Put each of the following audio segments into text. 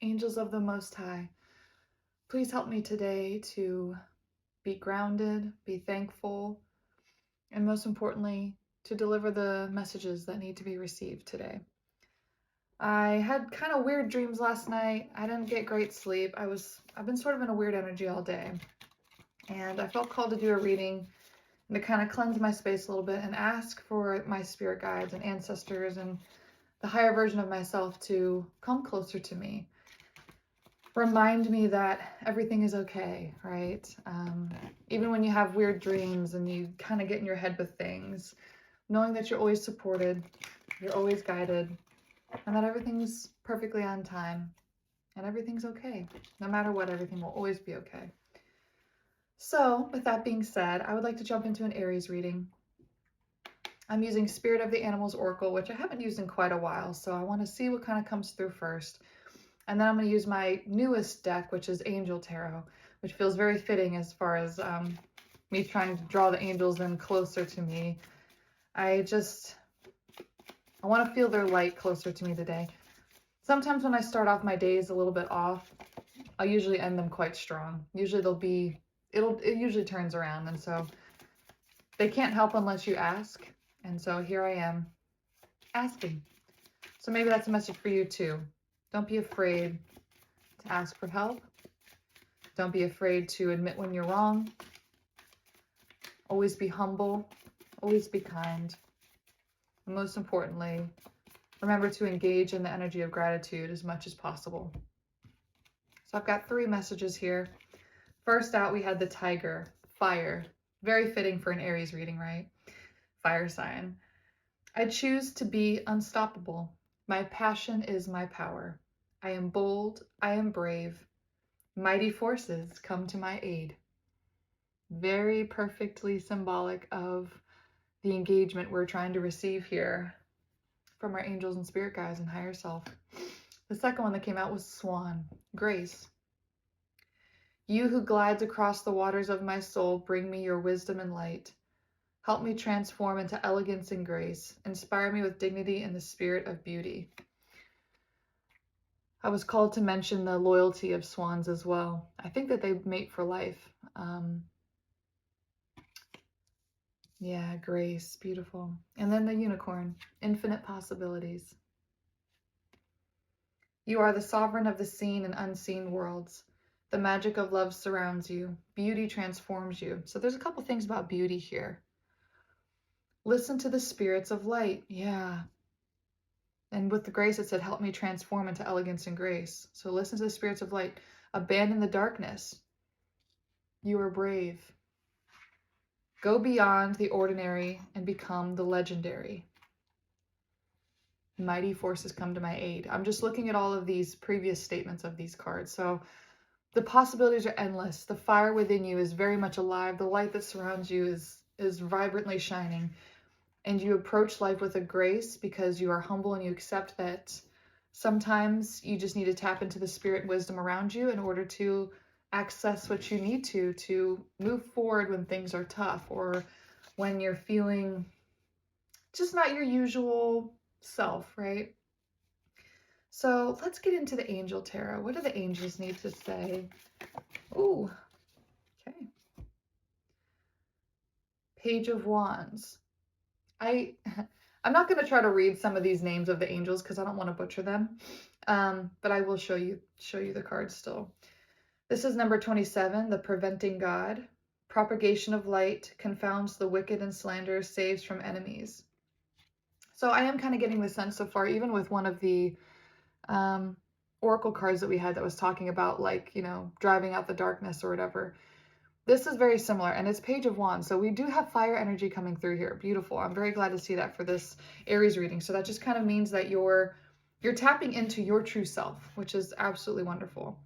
Angels of the Most High, please help me today to be grounded, be thankful, and most importantly, to deliver the messages that need to be received today. I had kind of weird dreams last night. I didn't get great sleep. I've been sort of in a weird energy all day. And I felt called to do a reading and to kind of cleanse my space a little bit and ask for my spirit guides and ancestors and the higher version of myself to come closer to me. Remind me that everything is okay, right? Even when you have weird dreams and you kind of get in your head with things, knowing that you're always supported, you're always guided, and that everything's perfectly on time and everything's okay. No matter what, everything will always be okay. So with that being said, I would like to jump into an Aries reading. I'm using Spirit of the Animals Oracle, which I haven't used in quite a while, so I want to see what kind of comes through first. And then I'm going to use my newest deck, which is Angel Tarot, which feels very fitting as far as me trying to draw the angels in closer to me. I want to feel their light closer to me today. Sometimes when I start off my days a little bit off, I'll usually end them quite strong. Usually it usually turns around, and so they can't help unless you ask. And so here I am asking. So maybe that's a message for you too. Don't be afraid to ask for help. Don't be afraid to admit when you're wrong. Always be humble. Always be kind. And most importantly, remember to engage in the energy of gratitude as much as possible. So I've got 3 messages here. First out, we had the tiger, fire. Very fitting for an Aries reading, right? Fire sign. I choose to be unstoppable. My passion is my power. I am bold. I am brave. Mighty forces come to my aid. Very perfectly symbolic of the engagement we're trying to receive here from our angels and spirit guides and higher self. The second one that came out was Swan, grace. You who glides across the waters of my soul, bring me your wisdom and light. Help me transform into elegance and grace. Inspire me with dignity and the spirit of beauty. I was called to mention the loyalty of swans as well. I think that they mate for life. Yeah, grace, beautiful. And then the unicorn, infinite possibilities. You are the sovereign of the seen and unseen worlds. The magic of love surrounds you. Beauty transforms you. So there's a couple things about beauty here. Listen to the spirits of light. Yeah. And with the grace, it said, help me transform into elegance and grace. So listen to the spirits of light. Abandon the darkness. You are brave. Go beyond the ordinary and become the legendary. Mighty forces come to my aid. I'm just looking at all of these previous statements of these cards. So the possibilities are endless. The fire within you is very much alive. The light that surrounds you is vibrantly shining. And you approach life with a grace because you are humble and you accept that sometimes you just need to tap into the spirit and wisdom around you in order to access what you need to move forward when things are tough or when you're feeling just not your usual self, right? So let's get into the Angel Tarot. What do the angels need to say? Ooh, okay. Page of Wands. I'm not going to try to read some of these names of the angels because I don't want to butcher them, but I will show you the cards still. This is number 27, the Preventing God. Propagation of light confounds the wicked and slanderers, saves from enemies. So I am kind of getting the sense so far, even with one of the oracle cards that we had that was talking about, like, you know, driving out the darkness or whatever. This is very similar, and it's Page of Wands. So we do have fire energy coming through here. Beautiful. I'm very glad to see that for this Aries reading. So that just kind of means that you're tapping into your true self, which is absolutely wonderful.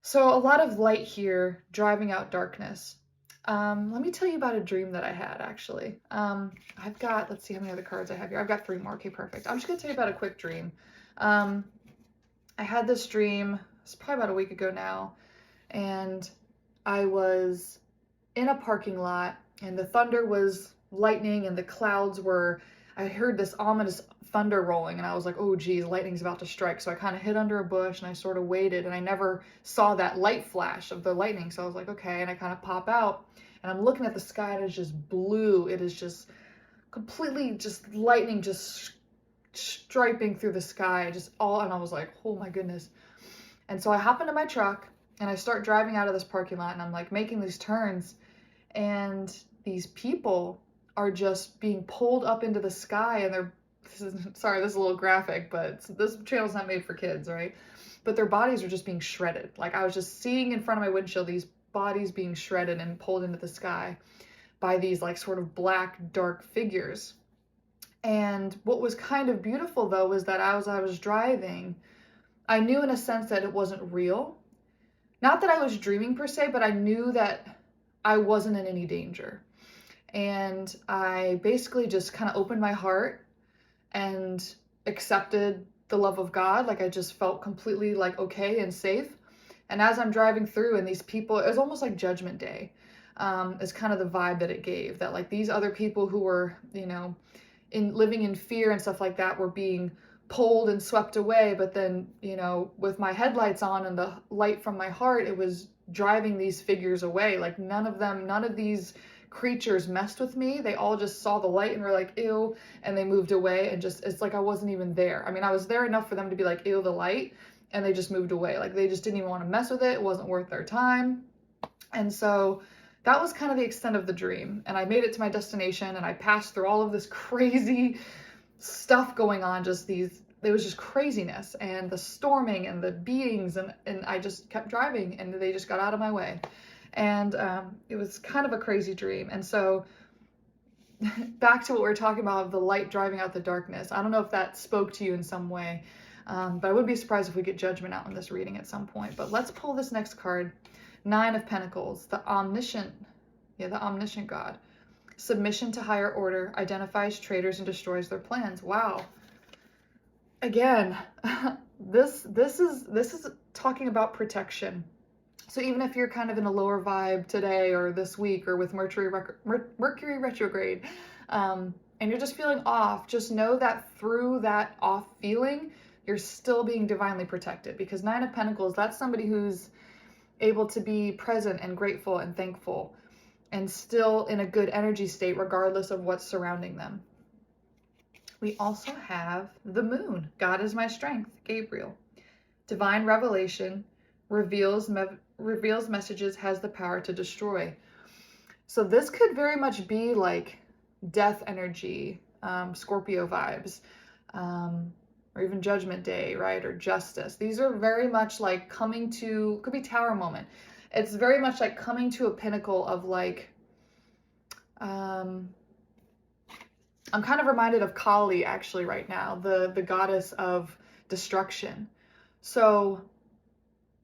So a lot of light here, driving out darkness. Let me tell you about a dream that I had, actually. I've got, let's see how many other cards I have here. I've got 3 more. Okay, perfect. I'm just going to tell you about a quick dream. I had this dream, it's probably about a week ago now, and I was in a parking lot, and the thunder was lightning, and the clouds were, I heard this ominous thunder rolling, and I was like, oh geez, lightning's about to strike. So I kind of hid under a bush and I sort of waited, and I never saw that light flash of the lightning. So I was like, okay, and I kind of pop out and I'm looking at the sky, and it's just blue. It is just completely just lightning just striping through the sky, just all, and I was like, oh my goodness. And so I hop into my truck and I start driving out of this parking lot, and I'm like making these turns, and these people are just being pulled up into the sky, and they're, sorry, this is a little graphic, but this channel's not made for kids, right? But their bodies are just being shredded. Like, I was just seeing in front of my windshield these bodies being shredded and pulled into the sky by these like sort of black, dark figures. And what was kind of beautiful though was that as I was driving, I knew in a sense that it wasn't real. Not that I was dreaming per se, but I knew that I wasn't in any danger. And I basically just kind of opened my heart and accepted the love of God. Like, I just felt completely like okay and safe. And as I'm driving through, and these people, it was almost like Judgment Day, is kind of the vibe that it gave, that like these other people who were, you know, living in fear and stuff like that were being pulled and swept away. But then, you know, with my headlights on and the light from my heart, it was driving these figures away. Like, none of these creatures messed with me. They all just saw the light and were like, ew, and they moved away. And just, it's like I wasn't even there. I mean, I was there enough for them to be like, ew, the light, and they just moved away. Like, they just didn't even want to mess with it. It wasn't worth their time. And so that was kind of the extent of the dream. And I made it to my destination, and I passed through all of this crazy stuff going on, there was just craziness, and the storming and the beings, and I just kept driving, and they just got out of my way. And it was kind of a crazy dream. And so back to what we were talking about, of the light driving out the darkness. I don't know if that spoke to you in some way, but I wouldn't be surprised if we get judgment out in this reading at some point. But let's pull this next card. 9 of Pentacles, the omniscient God. Submission to higher order, identifies traitors and destroys their plans. Wow. Again, this is talking about protection. So even if you're kind of in a lower vibe today or this week, or with Mercury retrograde, and you're just feeling off, just know that through that off feeling, you're still being divinely protected. Because 9 of Pentacles, that's somebody who's able to be present and grateful and thankful, and still in a good energy state regardless of what's surrounding them. We also have the moon. God is my strength, Gabriel. Divine revelation, reveals messages, has the power to destroy. So this could very much be like death energy, Scorpio vibes, or even Judgment Day, right? Or justice. These are very much like coming to, could be Tower moment. It's very much like coming to a pinnacle of like, I'm kind of reminded of Kali actually right now, the goddess of destruction. So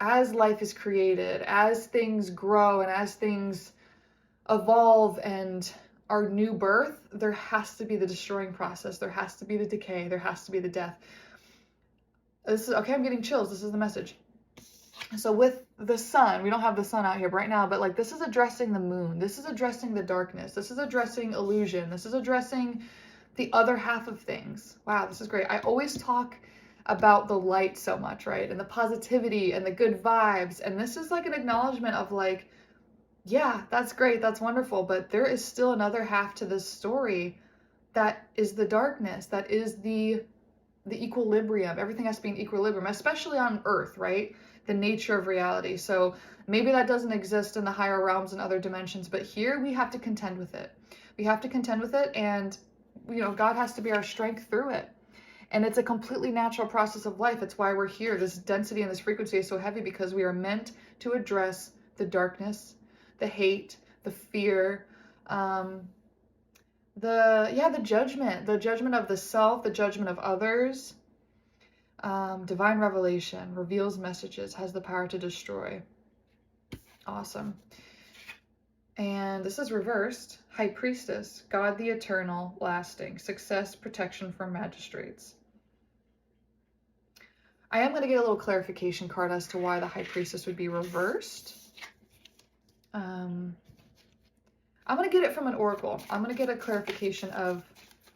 as life is created, as things grow, and as things evolve and our new birth, there has to be the destroying process. There has to be the decay. There has to be the death. This is, okay, I'm getting chills. This is the message. So with the sun, we don't have the sun out here right now, but like this is addressing the moon. This is addressing the darkness. This is addressing illusion. This is addressing the other half of things. Wow, this is great. I always talk about the light so much, right? And the positivity and the good vibes. And this is like an acknowledgement of like, yeah, that's great. That's wonderful. But there is still another half to this story that is the darkness, that is the equilibrium. Everything has to be in equilibrium, especially on Earth, right? The nature of reality. So maybe that doesn't exist in the higher realms and other dimensions, but here we have to contend with it. We have to contend with it, and you know, God has to be our strength through it. And it's a completely natural process of life. It's why we're here. This density and this frequency is so heavy, because we are meant to address the darkness, the hate, the fear, the judgment of the self, the judgment of others. Divine revelation, reveals messages, has the power to destroy. Awesome. And this is reversed. High Priestess, God the eternal, lasting, success, protection from magistrates. I am going to get a little clarification card as to why the High Priestess would be reversed. I'm going to get it from an oracle. I'm going to get a clarification of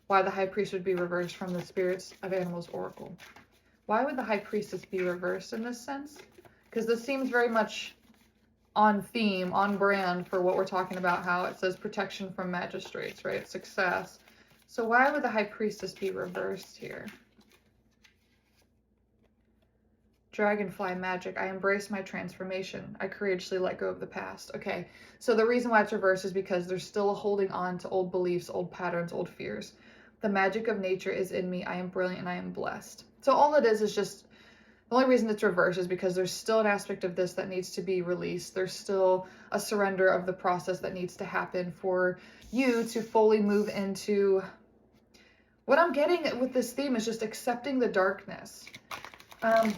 why the high priest would be reversed from the spirits of animals oracle. Why would the high priestess be reversed in this sense? Because this seems very much on theme, on brand for what we're talking about, how it says protection from magistrates, right? Success. So why would the high priestess be reversed here? Dragonfly magic. I embrace my transformation. I courageously let go of the past. Okay, so the reason why it's reversed is because there's still a holding on to old beliefs, old patterns, old fears. The magic of nature is in me. I am brilliant and I am blessed. So all it is just, the only reason it's reversed is because there's still an aspect of this that needs to be released. There's still a surrender of the process that needs to happen for you to fully move into, what I'm getting with this theme is just accepting the darkness.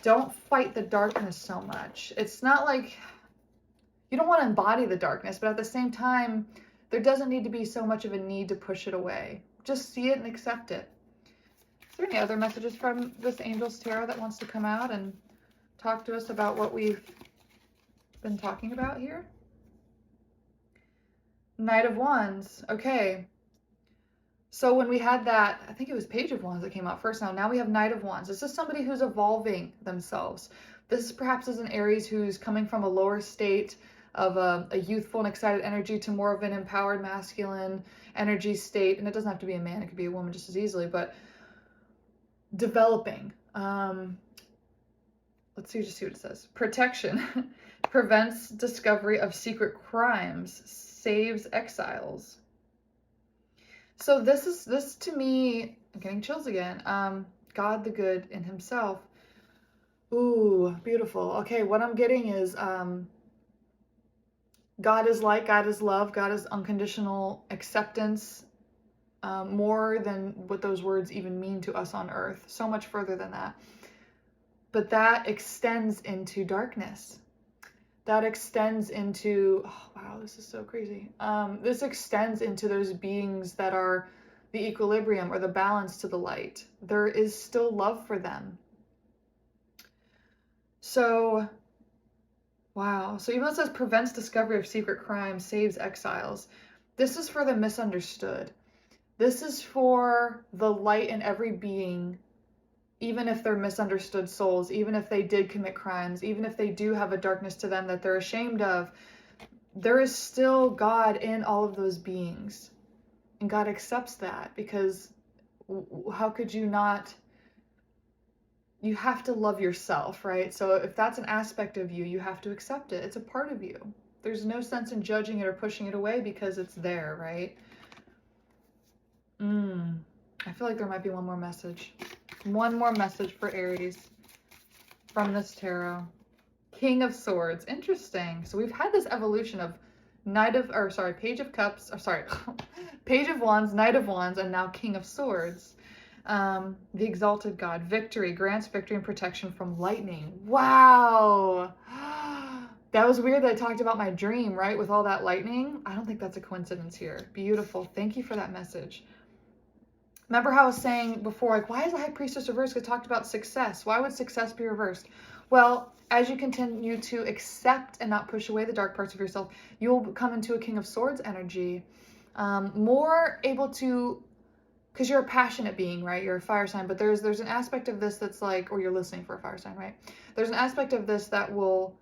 Don't fight the darkness so much. It's not like you don't want to embody the darkness, but at the same time, there doesn't need to be so much of a need to push it away. Just see it and accept it. Is there any other messages from this Angel's Tarot that wants to come out and talk to us about what we've been talking about here? Knight of Wands. Okay. So when we had that, I think it was Page of Wands that came out first. Now we have Knight of Wands. This is somebody who's evolving themselves. This is perhaps as an Aries who's coming from a lower state of a youthful and excited energy to more of an empowered masculine energy state. And it doesn't have to be a man. It could be a woman just as easily. But developing. Let's see what it says. Protection. Prevents discovery of secret crimes. Saves exiles. So this to me, I'm getting chills again. God the good in himself. Ooh, beautiful. Okay, what I'm getting is God is light, God is love, God is unconditional acceptance, more than what those words even mean to us on earth. So much further than that. But that extends into darkness. That extends into, oh wow, this is so crazy. This extends into those beings that are the equilibrium or the balance to the light. There is still love for them. So, wow. So even though it says prevents discovery of secret crime, saves exiles, this is for the misunderstood. This is for the light in every being, even if they're misunderstood souls, even if they did commit crimes, even if they do have a darkness to them that they're ashamed of, there is still God in all of those beings. And God accepts that, because how could you not? You have to love yourself, right? So if that's an aspect of you, you have to accept it. It's a part of you. There's no sense in judging it or pushing it away because it's there, right? I feel like there might be one more message. One more message for Aries from this tarot. King of Swords. Interesting. So we've had this evolution of Page of Cups, Page of Wands, Knight of Wands, and now King of Swords. The exalted God. Victory. Grants victory and protection from lightning. Wow. That was weird that I talked about my dream, right? With all that lightning. I don't think that's a coincidence here. Beautiful. Thank you for that message. Remember how I was saying before, like, why is the High Priestess reversed? Because it talked about success. Why would success be reversed? Well, as you continue to accept and not push away the dark parts of yourself, you'll come into a King of Swords energy. More able to, because you're a passionate being, right? You're a fire sign, but there's an aspect of this that's like, or you're listening for a fire sign, right? There's an aspect of this that will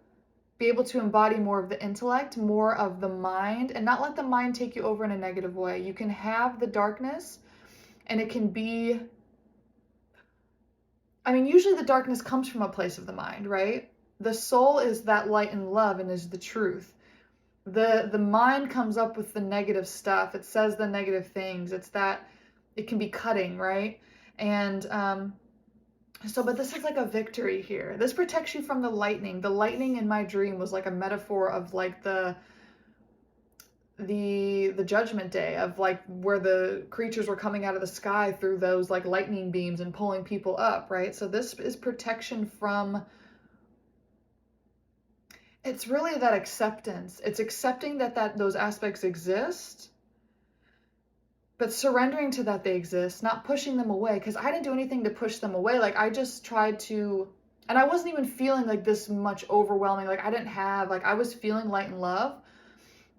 be able to embody more of the intellect, more of the mind, and not let the mind take you over in a negative way. You can have the darkness, and it can be, I mean, usually the darkness comes from a place of the mind, right? The soul is that light and love and is the truth. The mind comes up with the negative stuff. It says the negative things. It's that, it can be cutting, right? And but this is like a victory here. This protects you from the lightning. The lightning in my dream was like a metaphor of like the judgment day, of like where the creatures were coming out of the sky through those like lightning beams and pulling people up, right? So this is protection from, it's really that acceptance. It's accepting that those aspects exist, but surrendering to that they exist, not pushing them away, because I didn't do anything to push them away. Like I just tried to, and I wasn't even feeling like this much overwhelming. Like I didn't have, like I was feeling light and love,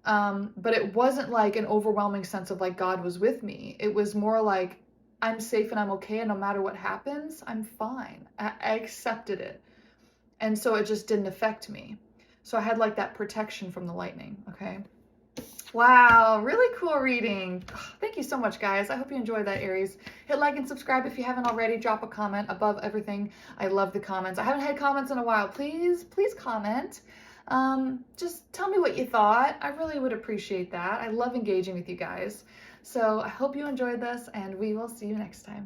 but it wasn't like an overwhelming sense of like God was with me. It was more like I'm safe and I'm okay, and no matter what happens, I'm fine. I accepted it. And so it just didn't affect me. So I had like that protection from the lightning, okay? Wow, really cool reading. Thank you so much, guys. I hope you enjoyed that, Aries. Hit like and subscribe if you haven't already. Drop a comment above everything. I love the comments. I haven't had comments in a while. Please comment. Just tell me what you thought. I really would appreciate that. I love engaging with you guys. So I hope you enjoyed this, and we will see you next time.